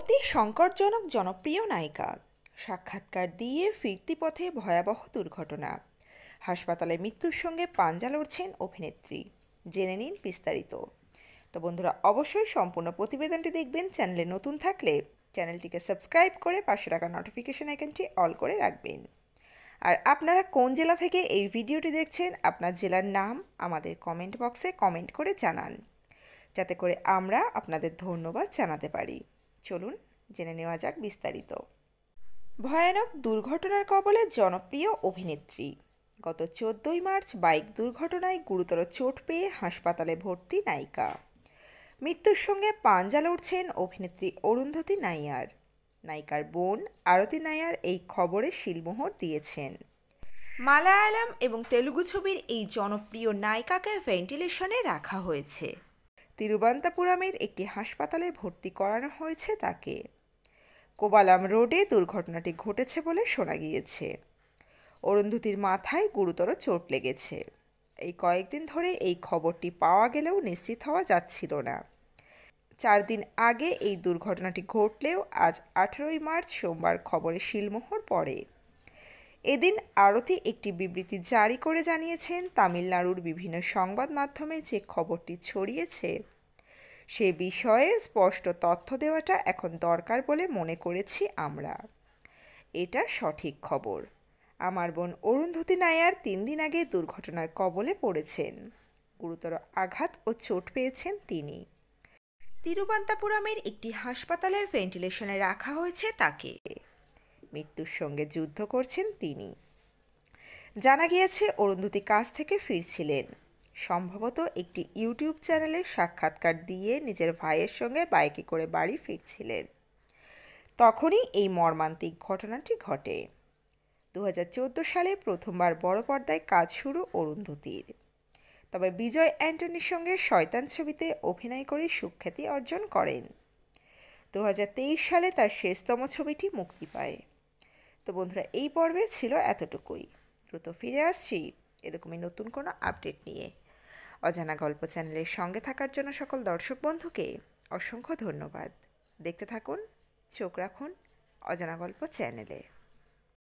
অতি সংকটজনক জনপ্রিয় নায়িকা, সাক্ষাৎকার দিয়ে ফিরতি পথে ভয়াবহ দুর্ঘটনা, হাসপাতালে মৃত্যুর সঙ্গে পাঞ্জা লড়ছেন অভিনেত্রী। জেনে নিন বিস্তারিত। তো বন্ধুরা, অবশ্যই সম্পূর্ণ প্রতিবেদনটি দেখবেন। চ্যানেলে নতুন থাকলে চ্যানেলটিকে সাবস্ক্রাইব করে পাশে রাখা নোটিফিকেশন আইকনটি অল করে রাখবেন। আর আপনারা কোন জেলা থেকে এই ভিডিওটি দেখছেন, আপনার জেলার নাম আমাদের কমেন্ট বক্সে কমেন্ট করে জানান, যাতে করে আমরা আপনাদের ধন্যবাদ জানাতে পারি। চলুন জেনে নেওয়া যাক বিস্তারিত। ভয়ানক দুর্ঘটনার কবলে জনপ্রিয় অভিনেত্রী। গত 14ই মার্চ বাইক দুর্ঘটনায় গুরুতর চোট পেয়ে হাসপাতালে ভর্তি নায়িকা। মৃত্যুর সঙ্গে পাঞ্জা লড়ছেন অভিনেত্রী অরুন্ধতী নাইয়ার। নায়িকার বোন আরতি নাইয়ার এই খবরে শিলমোহর দিয়েছেন। মালায়ালাম এবং তেলুগু ছবির এই জনপ্রিয় নায়িকাকে ভেন্টিলেশনে রাখা হয়েছে। তিরুবনন্তপুরমের একটি হাসপাতালে ভর্তি করানো হয়েছে তাকে। কোবালাম রোডে দুর্ঘটনাটি ঘটেছে বলে শোনা গিয়েছে। অরুন্ধতির মাথায় গুরুতর চোট লেগেছে। এই কয়েকদিন ধরে এই খবরটি পাওয়া গেলেও নিশ্চিত হওয়া যাচ্ছিল না। 4 দিন আগে এই দুর্ঘটনাটি ঘটলেও আজ 18ই মার্চ সোমবার খবরে শিলমোহর পড়ে। এদিন আরতি একটি বিবৃতি জারি করে জানিয়েছেন, তামিলনাড়ুর বিভিন্ন সংবাদ মাধ্যমে যে খবরটি ছড়িয়েছে সে বিষয়ে স্পষ্ট তথ্য দেওয়াটা এখন দরকার বলে মনে করেছি আমরা। এটা সঠিক খবর। আমার বোন অরুন্ধতী নায়ার 3 দিন আগে দুর্ঘটনার কবলে পড়েছেন। গুরুতর আঘাত ও চোট পেয়েছেন তিনি। তিরুবনন্তপুরমের একটি হাসপাতালে ভেন্টিলেশনে রাখা হয়েছে তাকে। মৃত্যুর সঙ্গে যুদ্ধ করছেন তিনি। জানা গিয়েছে অরুন্ধতী কাজ থেকে ফিরছিলেন। সম্ভবত একটি ইউটিউব চ্যানেলে সাক্ষাৎকার দিয়ে নিজের ভাইয়ের সঙ্গে বাইকে করে বাড়ি ফিরছিলেন। তখনই এই মর্মান্তিক ঘটনাটি ঘটে। 2014 সালে প্রথমবার বড় পর্দায় কাজ শুরু অরুন্ধতীর। তবে বিজয় অ্যান্টনির সঙ্গে শয়তান ছবিতে অভিনয় করে সুখ্যাতি অর্জন করেন। 2023 সালে তার শেষতম ছবিটি মুক্তি পায়। তো বন্ধুরা, এই পর্বে ছিল এতটুকুই। দ্রুত ফিরে আসছি এরকমই নতুন কোনো আপডেট নিয়ে। অজানা গল্প চ্যানেলের সঙ্গে থাকার জন্য সকল দর্শক বন্ধুকে অসংখ্য ধন্যবাদ। দেখতে থাকুন, চোখ রাখুন অজানা গল্প চ্যানেলে।